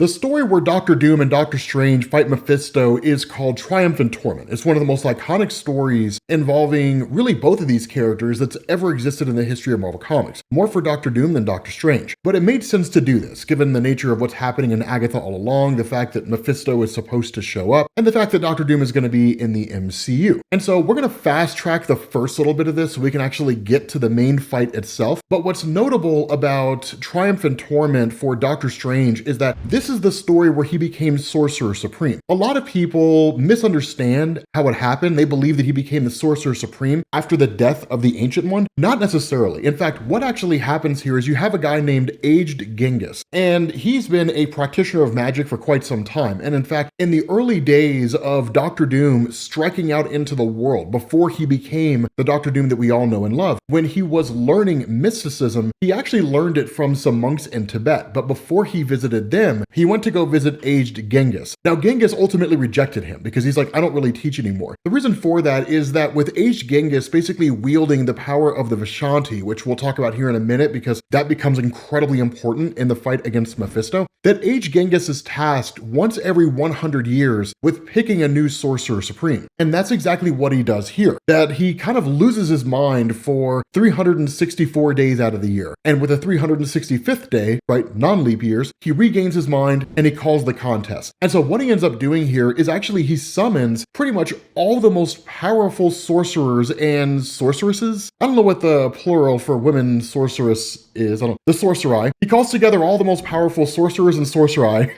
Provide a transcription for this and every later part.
The story where Doctor Doom and Doctor Strange fight Mephisto is called Triumph and Torment. It's one of the most iconic stories involving really both of these characters that's ever existed in the history of Marvel Comics. More for Doctor Doom than Doctor Strange. But it made sense to do this, given the nature of what's happening in Agatha all along, the fact that Mephisto is supposed to show up, and the fact that Doctor Doom is going to be in the MCU. And so we're going to fast track the first little bit of this so we can actually get to the main fight itself. But what's notable about Triumph and Torment for Doctor Strange is that this is the story where he became Sorcerer Supreme. A lot of people misunderstand how it happened. They believe that he became the Sorcerer Supreme after the death of the Ancient One. Not necessarily. In fact, what actually happens here is you have a guy named Aged Genghis, and he's been a practitioner of magic for quite some time. And in fact, in the early days of Doctor Doom striking out into the world, before he became the Doctor Doom that we all know and love, when he was learning mysticism, he actually learned it from some monks in Tibet. But before he visited them, he went to go visit Aged Genghis. Now, Genghis ultimately rejected him because he's like, I don't really teach anymore. The reason for that is that with Aged Genghis basically wielding the power of the Vishanti, which we'll talk about here in a minute because that becomes incredibly important in the fight against Mephisto, that Aged Genghis is tasked once every 100 years with picking a new Sorcerer Supreme. And that's exactly what he does here, that he kind of loses his mind for 364 days out of the year. And with the 365th day, right, non-leap years, he regains his mind and he calls the contest. And so what he ends up doing here is actually he summons pretty much all the most powerful sorcerers and sorceresses. I don't know what the plural for women sorceress is. I don't know. The sorcerai. He calls together all the most powerful sorcerers and sorcerai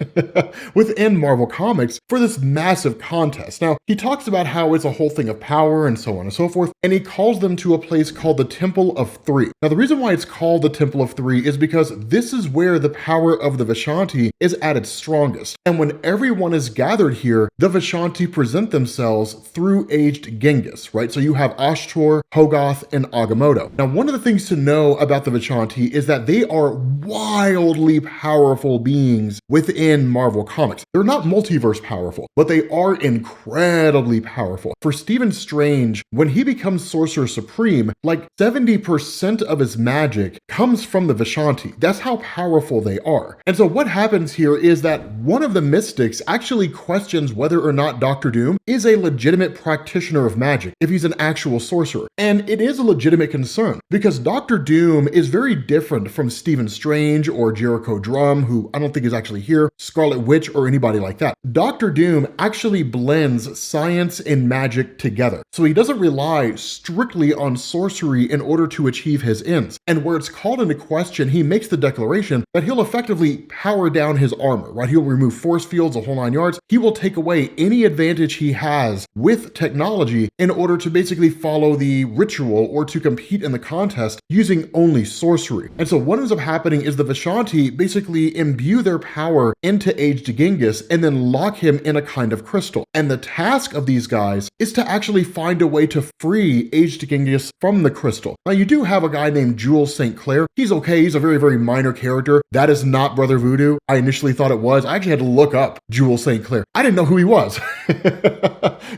within Marvel Comics for this massive contest. Now, he talks about how it's a whole thing of power and so on and so forth, and he calls them to a place called the Temple of Three. Now, the reason why it's called the Temple of Three is because this is where the power of the Vishanti is at its strongest. And when everyone is gathered here, the Vishanti present themselves through Aged Genghis, right? So you have Ashtor, Hogarth, and Agamotto. Now, one of the things to know about the Vishanti is that they are wildly powerful beings within Marvel Comics. They're not multiverse powerful, but they are incredibly powerful. For Stephen Strange, when he becomes Sorcerer Supreme, like 70% of his magic comes from the Vishanti. That's how powerful they are. And so what happens here is that one of the mystics actually questions whether or not Doctor Doom is a legitimate practitioner of magic, if he's an actual sorcerer. And it is a legitimate concern because Doctor Doom is very different from Stephen Strange or Jericho Drumm, who I don't think is actually here, Scarlet Witch, or anybody like that. Doctor Doom actually blends science and magic together. So he doesn't rely strictly on sorcery in order to achieve his ends. And where it's called into question, he makes the declaration that he'll effectively power down his armor, right? He'll remove force fields, a whole 9 yards. He will take away any advantage he has with technology in order to basically follow the ritual or to compete in the contest using only sorcery. And so what ends up happening is the Vishanti basically imbue their power into Aged Genghis and then lock him in a kind of crystal. And the task of these guys is to actually find a way to free Aged Genghis from the crystal. Now you do have a guy named Jules St. Clair. He's okay. He's a very, very minor character. That is not Brother Voodoo. I initially thought it was. I actually had to look up Jules St. Clair. I didn't know who he was.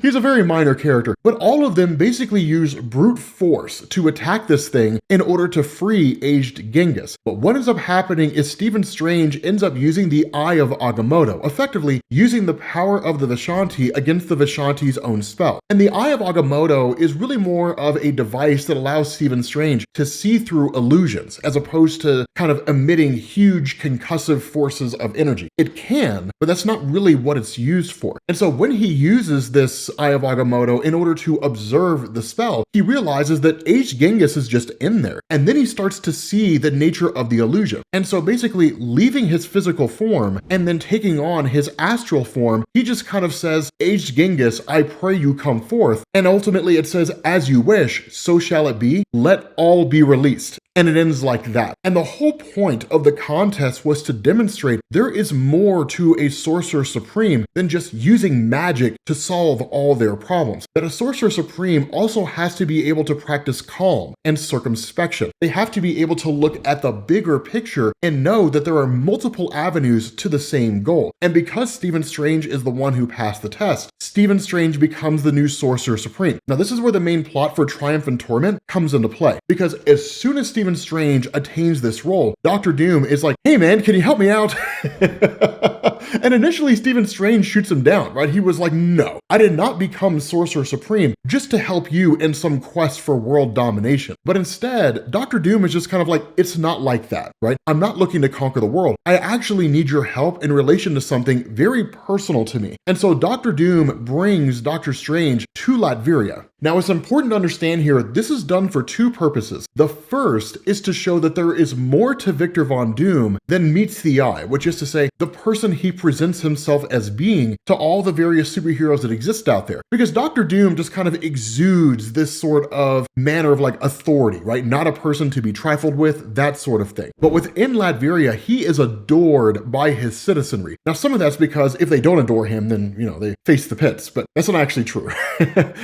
He's a very minor character, but all of them basically use brute force to attack this thing in order to free Aged Genghis. But what ends up happening is Stephen Strange ends up using the Eye of Agamotto, effectively using the power of the Vishanti against the Vishanti's own spell. And the Eye of Agamotto is really more of a device that allows Stephen Strange to see through illusions as opposed to kind of emitting huge concussive forces of energy. It can, but that's not really what it's used for. And so when he uses this Eye of Agamotto in order to observe the spell, he realizes that Aged Genghis is just in there. And then he starts to see the nature of the illusion. And so basically leaving his physical form and then taking on his astral form, he just kind of says, Aged Genghis, I pray you come forth. And ultimately it says, as you wish, so shall it be. Let all be released. And it ends like that. And the whole point of the contest was to demonstrate there is more to a Sorcerer Supreme than just using magic to solve all their problems. That a Sorcerer Supreme also has to be able to practice calm and circumspection. They have to be able to look at the bigger picture and know that there are multiple avenues to the same goal. And because Stephen Strange is the one who passed the test, Stephen Strange becomes the new Sorcerer Supreme. Now this is where the main plot for Triumph and Torment comes into play, because as soon as Stephen Strange attains this role, Doctor Doom is like, hey man, can you help me out? And initially, Stephen Strange shoots him down, right? He was like, no, I did not become Sorcerer Supreme just to help you in some quest for world domination. But instead, Doctor Doom is just kind of like, it's not like that, right? I'm not looking to conquer the world. I actually need your help in relation to something very personal to me. And so Doctor Doom brings Doctor Strange to Latveria. Now, it's important to understand here, this is done for two purposes. The first is to show that there is more to Victor Von Doom than meets the eye, which is to say, the person he presents himself as being to all the various superheroes that exist out there. Because Doctor Doom just kind of exudes this sort of manner of like authority, right? Not a person to be trifled with, that sort of thing. But within Latveria, he is adored by his citizenry. Now, some of that's because if they don't adore him, then, they face the pits, but that's not actually true.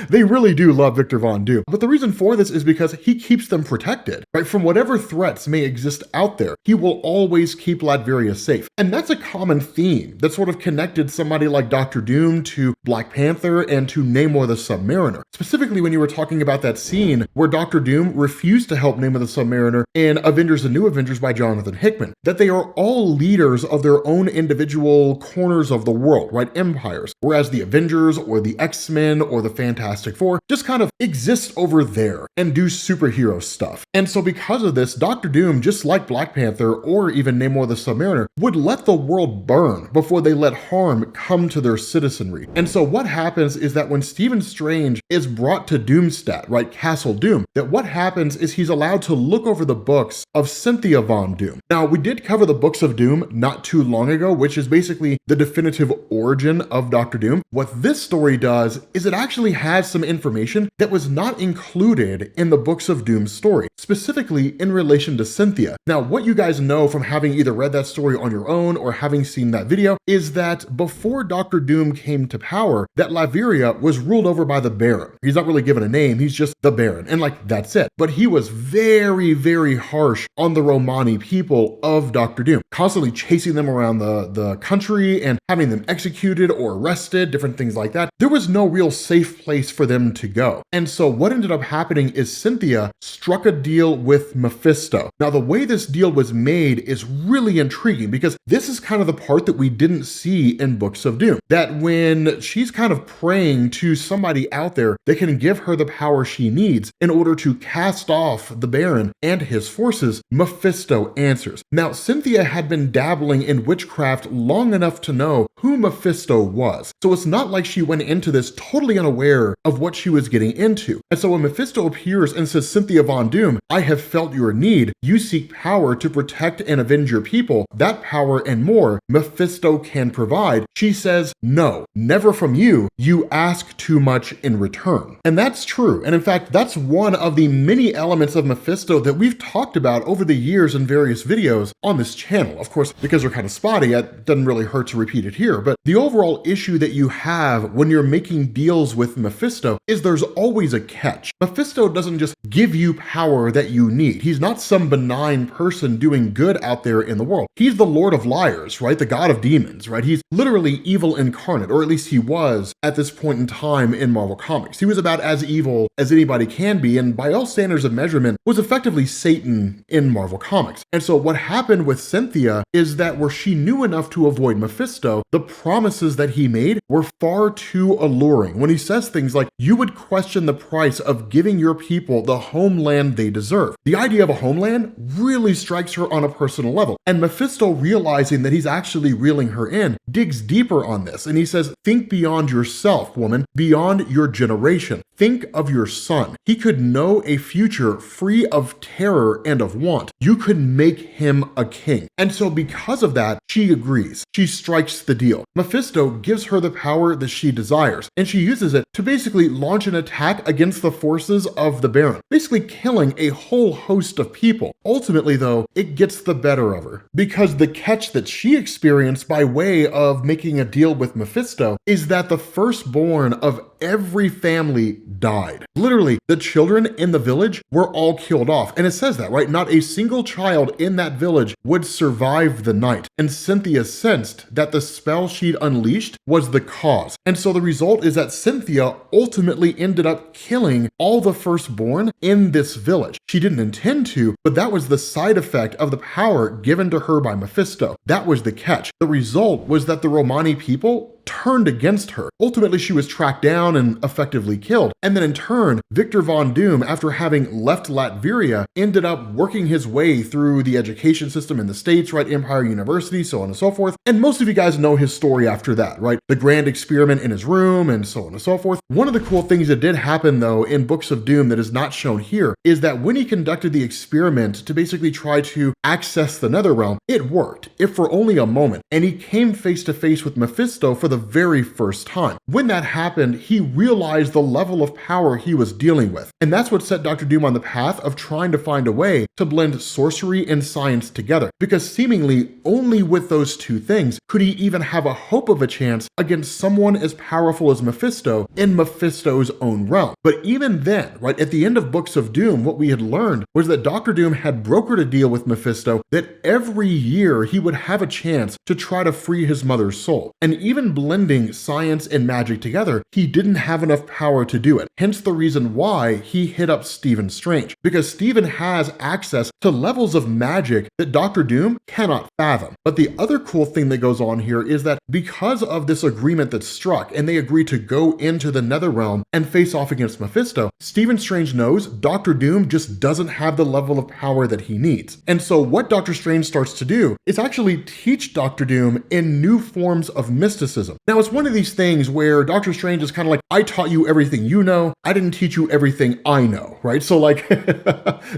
They really do love Victor Von Doom. But the reason for this is because he keeps them protected, right? From whatever threats may exist out there, he will always keep Latveria safe. And that's a common theme that sort of connected somebody like Doctor Doom to Black Panther and to Namor the Submariner. Specifically when you were talking about that scene where Doctor Doom refused to help Namor the Submariner in Avengers: The New Avengers by Jonathan Hickman, that they are all leaders of their own individual corners of the world, right? Empires. Whereas the Avengers or the X-Men or the Fantastic Four just kind of exist over there and do superhero stuff. And so because of this, Doctor Doom, just like Black Panther or even Namor the Submariner, would let the world burn before they let harm come to their citizenry. And so what happens is that when Stephen Strange is brought to Doomstadt, right, Castle Doom, that what happens is he's allowed to look over the books of Cynthia Von Doom. Now, we did cover the books of Doom not too long ago, which is basically the definitive origin of Doctor Doom. What this story does is it actually has some information that was not included in the books of Doom's story, specifically in relation to Cynthia. Now, what you guys know from having either read that story on your own or having seen that video is that before Doctor Doom came to power, that Latveria was ruled over by the Baron. He's not really given a name, he's just the Baron, and like, that's it. But he was very, very harsh on the Romani people of Doctor Doom, constantly chasing them around the country and having them executed or arrested, different things like that. There was no real safe place for them to go. And so what ended up happening is Cynthia struck a deal with Mephisto. Now, the way this deal was made is really intriguing because this is kind of the part that we didn't see in Books of Doom. That when she's kind of praying to somebody out there that can give her the power she needs in order to cast off the Baron and his forces, Mephisto answers. Now, Cynthia had been dabbling in witchcraft long enough to know who Mephisto was. So it's not like she went into this totally unaware of what she was getting into. And so when Mephisto appears and says, Cynthia Von Doom, I have felt your need. You seek power to protect and avenge your people. That power and more, Mephisto can provide. She says, no, never from you. You ask too much in return. And that's true. And in fact, that's one of the many elements of Mephisto that we've talked about over the years in various videos on this channel. Of course, because they're kind of spotty, it doesn't really hurt to repeat it here. But the overall issue that you have when you're making deals with Mephisto is there's always a catch. Mephisto doesn't just give you power that you need. He's not some benign person doing good out there in the world. He's the Lord of Liars, right? The God of Demons, right? He's literally evil incarnate, or at least he was at this point in time in Marvel Comics. He was about as evil as anybody can be, and by all standards of measurement, was effectively Satan in Marvel Comics. And so what happened with Cynthia is that where she knew enough to avoid Mephisto, the promises that he made were far too alluring. When he says things like, you would question the price of giving your people the homeland they deserve. The idea of a homeland really strikes her on a personal level. And Mephisto, realizing that he's actually reeling her in, digs deeper on this. And he says, think beyond yourself, woman, beyond your generation. Think of your son. He could know a future free of terror and of want. You could make him a king. And so because of that, she agrees. She strikes the deal. Mephisto gives her the power that she desires, and she uses it to basically launch an attack against the forces of the Baron, basically killing a whole host of people. Ultimately, though, it gets the better of her, because the catch that she experienced by way of making a deal with Mephisto is that the firstborn of every family died. Literally, the children in the village were all killed off. And it says that, right? Not a single child in that village would survive the night. And Cynthia sensed that the spell she'd unleashed was the cause. And so the result is that Cynthia ultimately actually ended up killing all the firstborn in this village. She didn't intend to, but that was the side effect of the power given to her by Mephisto. That was the catch. The result was that the Romani people turned against her. Ultimately, she was tracked down and effectively killed. And then in turn, Victor Von Doom, after having left Latveria, ended up working his way through the education system in the States, right? Empire University, so on and so forth. And most of you guys know his story after that, right? The grand experiment in his room and so on and so forth. One of the cool things that did happen though in Books of Doom that is not shown here is that when he conducted the experiment to basically try to access the Netherrealm, it worked, if for only a moment. And he came face to face with Mephisto for the very first time. When that happened, he realized the level of power he was dealing with. And that's what set Dr. Doom on the path of trying to find a way to blend sorcery and science together. Because seemingly only with those two things could he even have a hope of a chance against someone as powerful as Mephisto in Mephisto's own realm. But even then, right, at the end of Books of Doom, what we had learned was that Dr. Doom had brokered a deal with Mephisto that every year he would have a chance to try to free his mother's soul. And even blending science and magic together, he didn't have enough power to do it. Hence the reason why he hit up Stephen Strange, because Stephen has access to levels of magic that Dr. Doom cannot fathom. But the other cool thing that goes on here is that because of this agreement that's struck and they agree to go into the Netherrealm and face off against Mephisto, Stephen Strange knows Dr. Doom just doesn't have the level of power that he needs. And so what Dr. Strange starts to do is actually teach Dr. Doom in new forms of mysticism. Now, it's one of these things where Dr. Strange is kind of like, I taught you everything you know, I didn't teach you everything I know, right? So like,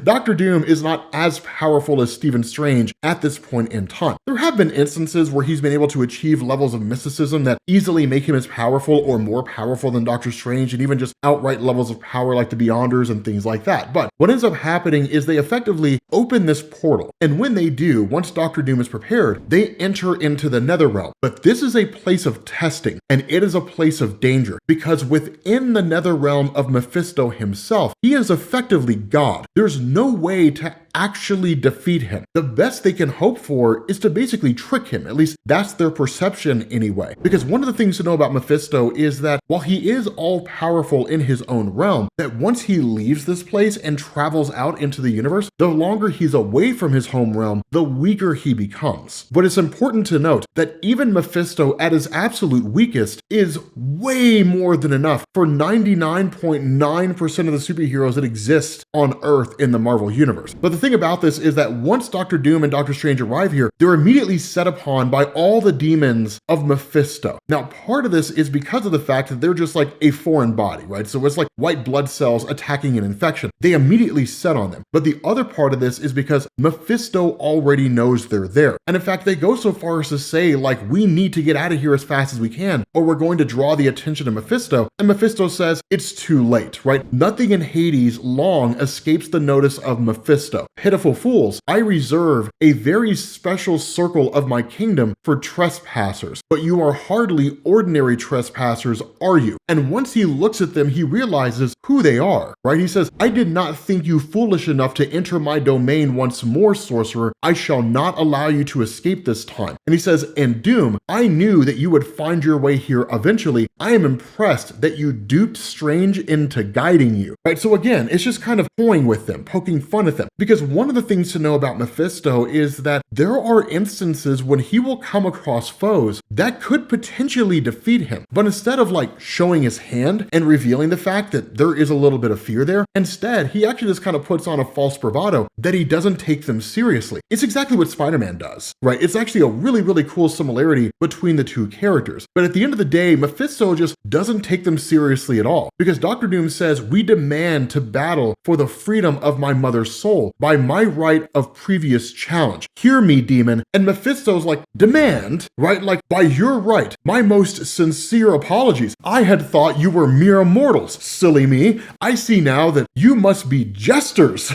Dr. Doom is not as powerful as Stephen Strange at this point in time. There have been instances where he's been able to achieve levels of mysticism that easily make him as powerful or more powerful than Dr. Strange, and even just outright levels of power like the Beyonders and things like that. But what ends up happening is they effectively open this portal. And when they do, once Dr. Doom is prepared, they enter into the Netherrealm. But this is a place of testing, and it is a place of danger, because within the Netherrealm of Mephisto himself, he is effectively God. There's no way to actually defeat him. The best they can hope for is to basically trick him. At least that's their perception anyway. Because one of the things to know about Mephisto is that while he is all powerful in his own realm, that once he leaves this place and travels out into the universe, the longer he's away from his home realm, the weaker he becomes. But it's important to note that even Mephisto at his absolute weakest is way more than enough for 99.9% of the superheroes that exist on Earth in the Marvel Universe. But the thing about this is that once Dr. Doom and Dr. Strange arrive here, they're immediately set upon by all the demons of Mephisto. Now, part of this is because of the fact that they're just like a foreign body, right? So it's like white blood cells attacking an infection. They immediately set on them. But the other part of this is because Mephisto already knows they're there. And in fact, they go so far as to say, like, we need to get out of here as fast as we can, or we're going to draw the attention of Mephisto. And Mephisto says, it's too late, right? Nothing in Hades long escapes the notice of Mephisto. Pitiful fools, I reserve a very special circle of my kingdom for trespassers, but you are hardly ordinary trespassers, are you? And once he looks at them, he realizes who they are, right? He says, I did not think you foolish enough to enter my domain once more, sorcerer. I shall not allow you to escape this time. And he says, in Doom, I knew that you would find your way here eventually. I am impressed that you duped Strange into guiding you, right? So again, it's just kind of toying with them, poking fun at them, because one of the things to know about Mephisto is that there are instances when he will come across foes that could potentially defeat him. But instead of like showing his hand and revealing the fact that there is a little bit of fear there, instead, he actually just kind of puts on a false bravado that he doesn't take them seriously. It's exactly what Spider-Man does, right? It's actually a really, really cool similarity between the two characters. But at the end of the day, Mephisto just doesn't take them seriously at all, because Dr. Doom says, we demand to battle for the freedom of my mother's soul by my right of previous challenge. Hear me, demon. And Mephisto's like, demand, right? Like, by your right, my most sincere apologies. I had thought you were mere mortals. Silly me. I see now that you must be jesters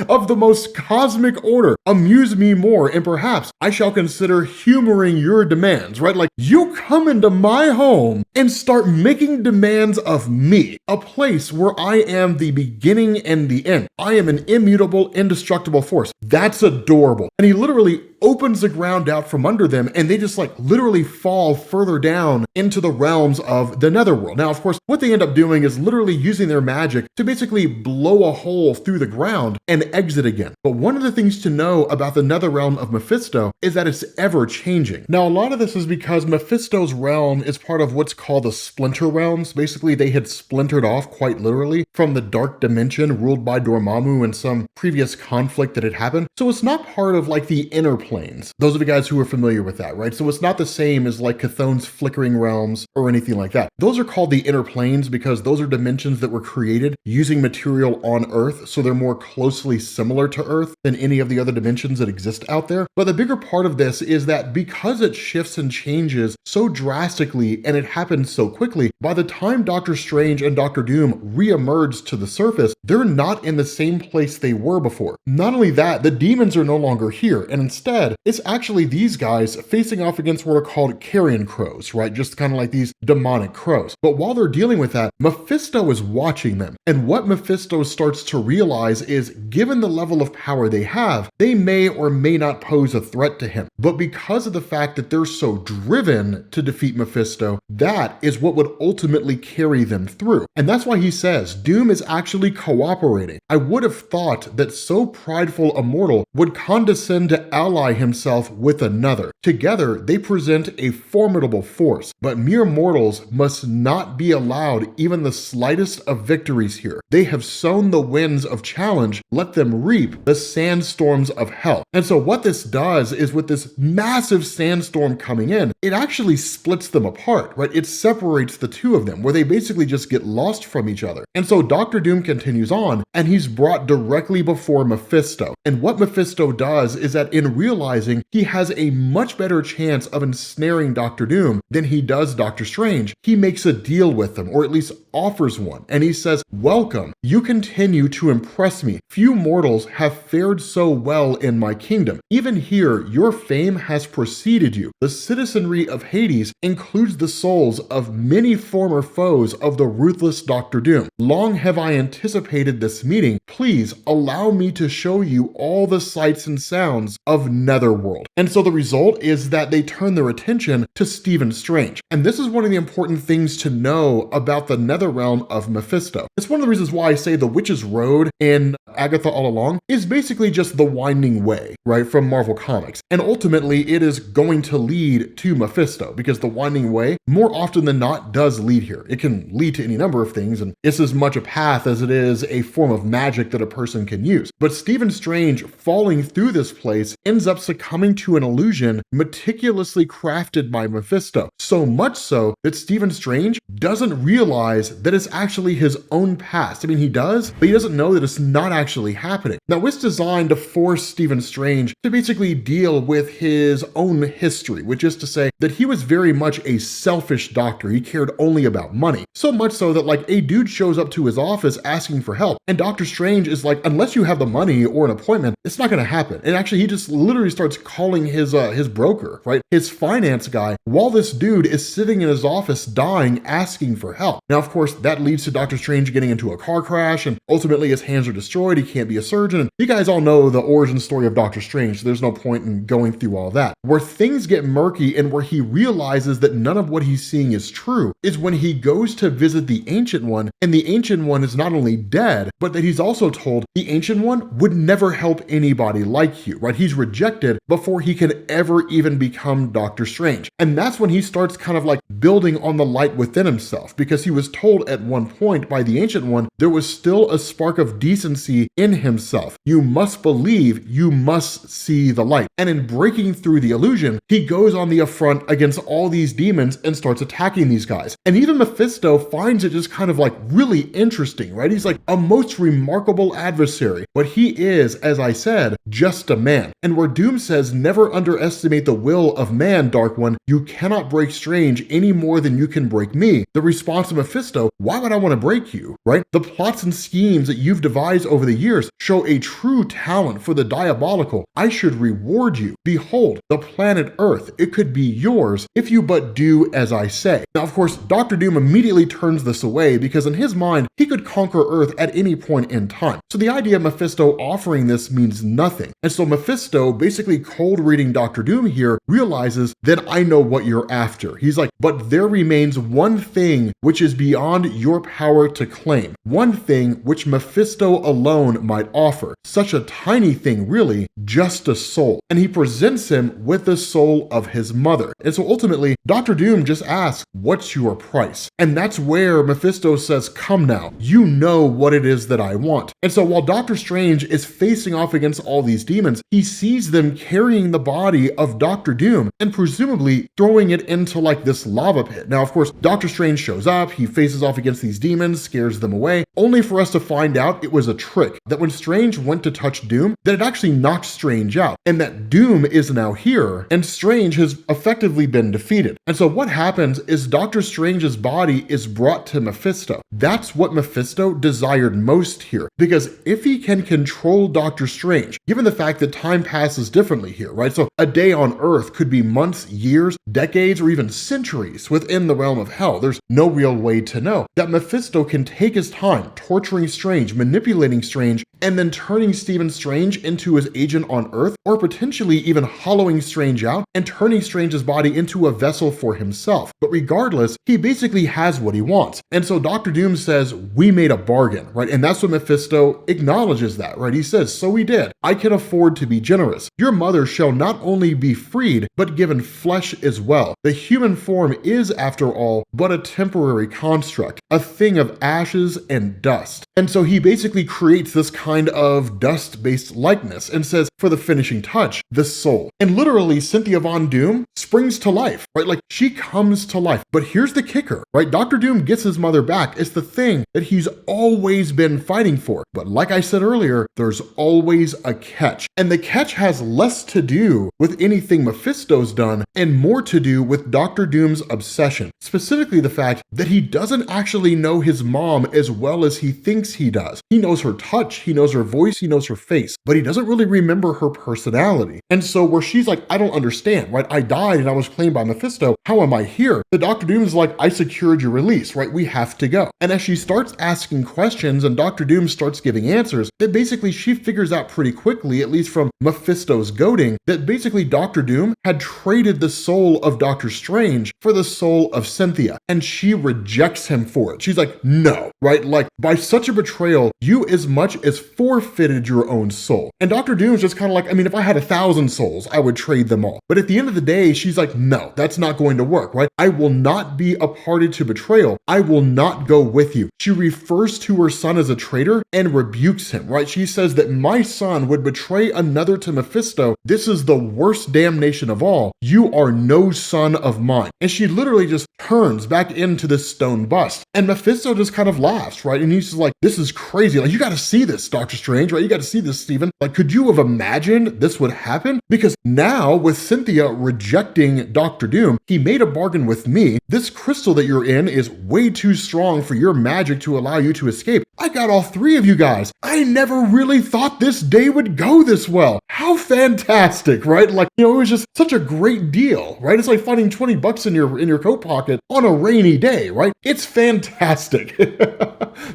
of the most cosmic order. Amuse me more, and perhaps I shall consider humoring your demands, right? Like, you come into my home and start making demands of me, a place where I am the beginning and the end. I am an immutable, indestructible force. That's adorable. And he literally opens the ground out from under them, and they just like literally fall further down into the realms of the netherworld. Now, of course, what they end up doing is literally using their magic to basically blow a hole through the ground and exit again. But one of the things to know about the nether realm of Mephisto is that it's ever changing. Now, a lot of this is because Mephisto's realm is part of what's called the splinter realms. Basically, they had splintered off quite literally from the dark dimension ruled by Dormammu and some previous conflict that had happened. So it's not part of like the inner planes. Those are the guys who are familiar with that, right? So it's not the same as like Chthon's flickering realms or anything like that. Those are called the inner planes because those are dimensions that were created using material on Earth, so they're more closely similar to Earth than any of the other dimensions that exist out there. But the bigger part of this is that because it shifts and changes so drastically and it happens so quickly, by the time Doctor Strange and Doctor Doom re-emerge to the surface, they're not in the same place they were before. Not only that, the demons are no longer here, and instead, it's actually these guys facing off against what are called carrion crows, right? Just kind of like these demonic crows. But while they're dealing with that, Mephisto is watching them. And what Mephisto starts to realize is, given the level of power they have, they may or may not pose a threat to him. But because of the fact that they're so driven to defeat Mephisto, that is what would ultimately carry them through. And that's why he says, Doom is actually cooperating. I would have thought that so prideful a mortal would condescend to ally himself with another. Together, they present a formidable force, but mere mortals must not be allowed even the slightest of victories here. They have sown the winds of challenge, let them reap the sandstorms of hell. And so what this does is, with this massive sandstorm coming in, it actually splits them apart, right? It separates the two of them, where they basically just get lost from each other. And so Doctor Doom continues on, and he's brought directly before Mephisto. And what Mephisto does is that in realizing he has a much better chance of ensnaring Doctor Doom than he does Doctor Strange, he makes a deal with him, or at least offers one. And he says, welcome, you continue to impress me. Few mortals have fared so well in my kingdom. Even here, your fame has preceded you. The citizenry of Hades includes the souls of many former foes of the ruthless Doctor Doom. Long have I anticipated this meeting. Please allow me to show you all the sights and sounds of Netherworld. And so the result is that they turn their attention to Stephen Strange. And this is one of the important things to know about the nether realm of Mephisto. It's one of the reasons why I say the Witch's Road in Agatha All Along is basically just the winding way, right, from Marvel Comics. And ultimately, it is going to lead to Mephisto, because the winding way, more often than not, does lead here. It can lead to any number of things, and it's as much a path as it is a form of magic that a person can use. But Stephen Strange, falling through this place, ends up succumbing to an illusion meticulously crafted by Mephisto. So much so that Stephen Strange doesn't realize that it's actually his own past. I mean, he does, but he doesn't know that it's not actually happening. Now, it's designed to force Stephen Strange to basically deal with his own history, which is to say that he was very much a selfish doctor. He cared only about money. So much so that like a dude shows up to his office asking for help, and Doctor Strange is like, unless you have the money or an appointment, it's not going to happen. And actually, he just literally starts calling his broker, right? His finance guy, while this dude is sitting in his office dying, asking for help. Now, of course, that leads to Doctor Strange getting into a car crash, and ultimately his hands are destroyed. He can't be a surgeon. And you guys all know the origin story of Doctor Strange, so there's no point in going through all that. Where things get murky and where he realizes that none of what he's seeing is true is when he goes to visit the Ancient One, and the Ancient One is not only dead, but that he's also told the Ancient One would never help anybody like you, right? He's rejected before he can ever even become Doctor Strange. And that's when he starts kind of like building on the light within himself, because he was told at one point by the Ancient One there was still a spark of decency in himself. You must believe, you must see the light. And in breaking through the illusion, he goes on the affront against all these demons and starts attacking these guys. And even Mephisto finds it just kind of like really interesting, right? He's like a most remarkable adversary, but he is, as I said, just a man. And where Doom says, never underestimate the will of man, Dark One, you cannot break Strange any more than you can break me. The response of Mephisto, why would I want to break you, right? The plots and schemes that you've devised over the years show a true talent for the diabolical. I should reward you. Behold, the planet Earth, it could be yours if you but do as I say. Now, of course, Dr. Doom immediately turns this away because in his mind, he could conquer Earth at any point in time. So the idea of Mephisto offering this means nothing. And so Mephisto, basically cold reading Dr. Doom here, realizes that I know what you're after. He's like, but there remains one thing which is beyond your power to claim. One thing which Mephisto alone might offer. Such a tiny thing, really, just a soul. And he presents him with the soul of his mother. And so ultimately, Dr. Doom just asks, what's your price? And that's where Mephisto says, come now, you know what it is that I want. And so while Doctor Strange is facing off against all these demons, he sees them carrying the body of Dr. Doom and presumably throwing it into like this lava pit. Now, of course, Doctor Strange shows up, he faces off against these demons, scares them away, only for us to find out it was a trick, that when Strange went to touch Doom, that it actually knocked Strange out, and that Doom is now here, and Strange has effectively been defeated. And so what happens is Doctor Strange's body is brought to Mephisto. That's what Mephisto desired most here, because if he can control Doctor Strange, given the fact that time passes differently here, right? So a day on Earth could be months, years, decades, or even centuries within the realm of hell. There's no real way to know. That Mephisto can take his time torturing Strange, manipulating Strange, and then turning Stephen Strange into his agent on Earth, or potentially even hollowing Strange out and turning Strange's body into a vessel for himself. But regardless, he basically has what he wants. And so Dr. Doom says, we made a bargain, right? And that's what Mephisto acknowledges that, right? He says, so we did. I can afford to be generous. Your mother shall not only be freed, but given flesh as well. The human form is, after all, but a temporary construct, a thing of ashes and dust. And so he basically creates this kind of dust-based likeness and says, for the finishing touch, the soul. And literally, Cynthia Von Doom springs to life, right? Like, she comes to life. But here's the kicker, right? Dr. Doom gets his mother back. It's the thing that he's always been fighting for. But like I said earlier, there's always a catch. And the catch has less to do with anything Mephisto's done and more to do with Dr. Doom's obsession. Specifically the fact that he doesn't actually know his mom as well as he thinks he does. He knows her touch, he knows her voice, he knows her face, but he doesn't really remember her personality. And so where she's like, I don't understand, right? I died and I was claimed by Mephisto. How am I here? The Dr. Doom is like, I secured your release, right? We have to go. And as she starts asking questions and Dr. Doom starts giving answers, that basically she figures out pretty quickly, at least from Mephisto's goading, that basically Dr. Doom had traded the soul of Doctor Strange for the soul of Cynthia. And she rejects him for it. She's like, no, right? Like, by such a betrayal, you as much as forfeited your own soul. And Dr. Doom's just kind of like, I mean, if I had 1,000 souls, I would trade them all. But at the end of the day, she's like, no, that's not going to work, right? I will not be a party to betrayal. I will not go with you. She refers to her son as a traitor and rebukes him, right? She says that my son would betray another to Mephisto. This is the worst damnation of all. You are no son of mine. And she literally just turns back into this stone bust. And Mephisto just kind of laughs, right? And he's just like, this is crazy. Like, you got to see this, Doctor Strange, right? You got to see this, Stephen. Like, could you have imagined this would happen? Because now with Cynthia rejecting Dr. Doom, he made a bargain with me. This crystal that you're in is way too strong for your magic to allow you to escape. I got all three of you guys. I never really thought this day would go this well. How fantastic, right? Like, you know, it was just such a great deal, right? It's like finding 20 bucks in your coat pocket on a rainy day, right? It's fantastic.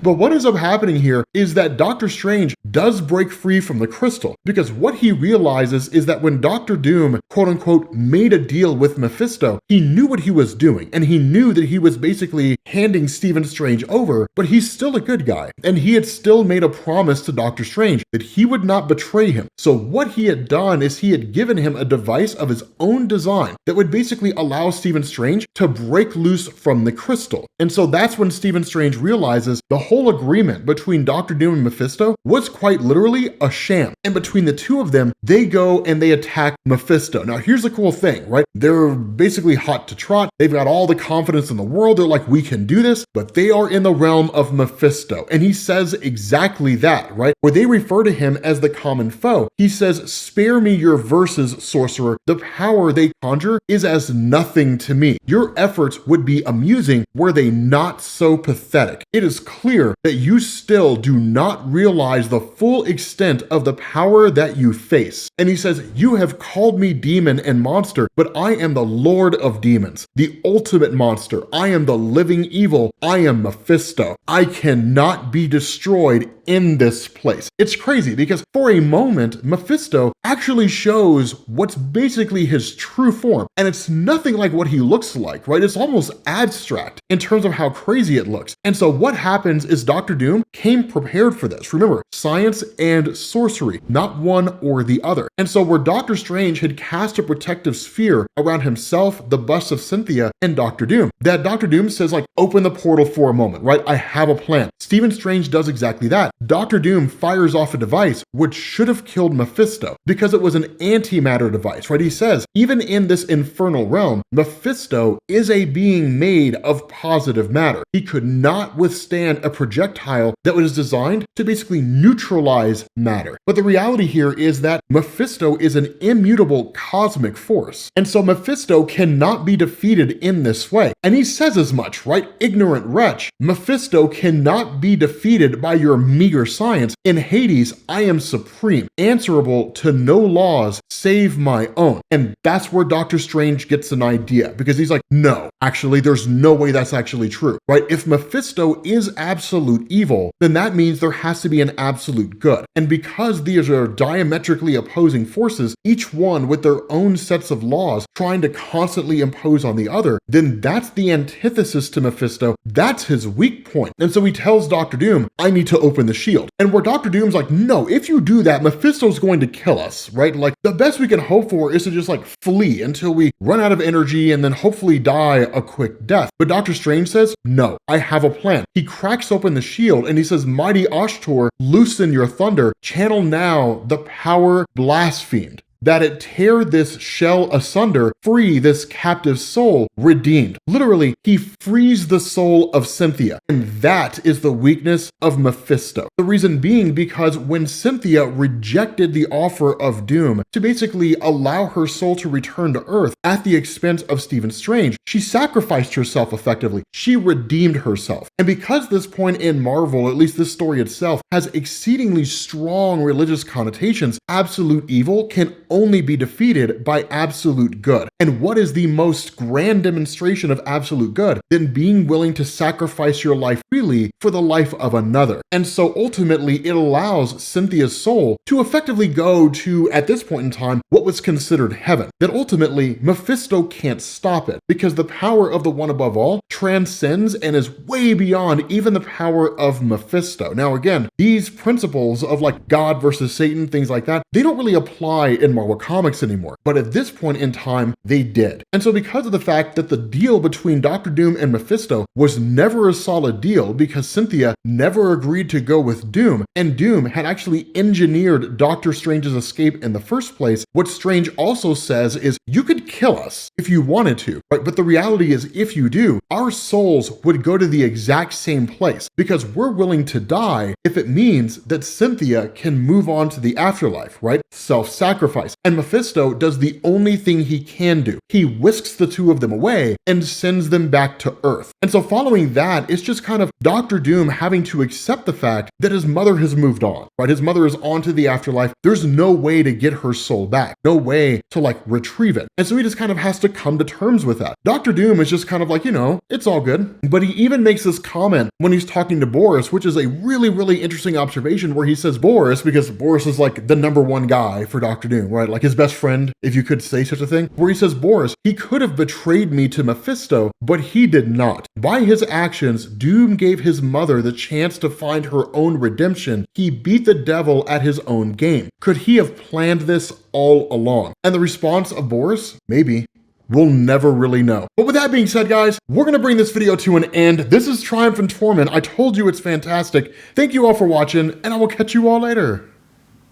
But what ends up happening here is that Doctor Strange does break free from the crystal, because what he realizes is that when Dr. Doom, quote unquote, made a deal with Mephisto, he knew what he was doing, and he knew that he was basically handing Stephen Strange over, but he's still a good guy. And he had still made a promise to Doctor Strange that he would not betray him. So what he had done is he had given him a device of his own design that would basically allow Stephen Strange to break loose from the crystal. And so that's when Stephen Strange realizes the whole agreement between Dr. Doom and Mephisto was quite literally a sham. And between the two of them, they go and they attack Mephisto. Now, here's the cool thing, right? They're basically hot to trot. They've got all the confidence in the world. They're like, we can do this, but they are in the realm of Mephisto. And And he says exactly that, right? Where they refer to him as the common foe. He says, "Spare me your verses, sorcerer. The power they conjure is as nothing to me. Your efforts would be amusing were they not so pathetic. It is clear that you still do not realize the full extent of the power that you face." And he says, "You have called me demon and monster, but I am the Lord of demons, the ultimate monster. I am the living evil. I am Mephisto. I cannot be destroyed in this place." It's crazy because for a moment, Mephisto actually shows what's basically his true form. And it's nothing like what he looks like, right? It's almost abstract in terms of how crazy it looks. And so what happens is Doctor Doom came prepared for this. Remember, science and sorcery, not one or the other. And so where Doctor Strange had cast a protective sphere around himself, the bust of Cynthia, and Doctor Doom, that Doctor Doom says, like, open the portal for a moment, right? I have a plan. Stephen Strange does exactly that. Doctor Doom fires off a device which should have killed Mephisto because it was an antimatter device, right? He says, even in this infernal realm, Mephisto is a being made of positive matter. He could not withstand a projectile that was designed to basically neutralize matter. But the reality here is that Mephisto is an immutable cosmic force. And so Mephisto cannot be defeated in this way. And he says as much, right? Ignorant wretch. Mephisto cannot be defeated by your meager science. In Hades, I am supreme, answerable to no laws save my own. And that's where Doctor Strange gets an idea, because he's like, no, actually, there's no way that's actually true, right? If Mephisto is absolute evil, then that means there has to be an absolute good. And because these are diametrically opposing forces, each one with their own sets of laws trying to constantly impose on the other, then that's the antithesis to Mephisto. That's his weak point. And so he tells Doctor Doom, I need to open the shield. And where Doctor Doom's like, no, if you do that, Mephisto's going to kill us, right? Like, the best we can hope for is to just like flee until we run out of energy and then hopefully die a quick death. But Doctor Strange says, no, I have a plan. He cracks open the shield and he says, mighty Ashtor, loosen your thunder, channel now the power blasphemed, that it tear this shell asunder, free this captive soul, redeemed. Literally, he frees the soul of Cynthia. And that is the weakness of Mephisto. The reason being because when Cynthia rejected the offer of Doom to basically allow her soul to return to Earth at the expense of Stephen Strange, she sacrificed herself effectively. She redeemed herself. And because this point in Marvel, at least this story itself, has exceedingly strong religious connotations, absolute evil can only be defeated by absolute good. And what is the most grand demonstration of absolute good than being willing to sacrifice your life freely for the life of another? And so ultimately it allows Cynthia's soul to effectively go to, at this point in time, what was considered heaven. That ultimately Mephisto can't stop it because the power of the one above all transcends and is way beyond even the power of Mephisto. Now again, these principles of like God versus Satan, things like that, they don't really apply in Marvel Comics anymore. But at this point in time, they did. And so because of the fact that the deal between Doctor Doom and Mephisto was never a solid deal because Cynthia never agreed to go with Doom, and Doom had actually engineered Doctor Strange's escape in the first place, what Strange also says is, you could kill us if you wanted to, right? But the reality is, if you do, our souls would go to the exact same place because we're willing to die if it means that Cynthia can move on to the afterlife, right? Self-sacrifice. And Mephisto does the only thing he can do. He whisks the two of them away and sends them back to Earth. And so following that, it's just kind of Doctor Doom having to accept the fact that his mother has moved on, right? His mother is on to the afterlife. There's no way to get her soul back, no way to like retrieve it. And so he just kind of has to come to terms with that. Doctor Doom is just kind of like, you know, it's all good. But he even makes this comment when he's talking to Boris, which is a really, really interesting observation where he says Boris, because Boris is like the number one guy for Doctor Doom, right? Like his best friend, if you could say such a thing, where he says, Boris, he could have betrayed me to Mephisto, but he did not. By his actions, Doom gave his mother the chance to find her own redemption. He beat the devil at his own game. Could he have planned this all along? And the response of Boris, maybe. We'll never really know. But with that being said, guys, we're gonna bring this video to an end. This is Triumph and Torment. I told you it's fantastic. Thank you all for watching, and I will catch you all later.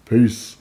Peace.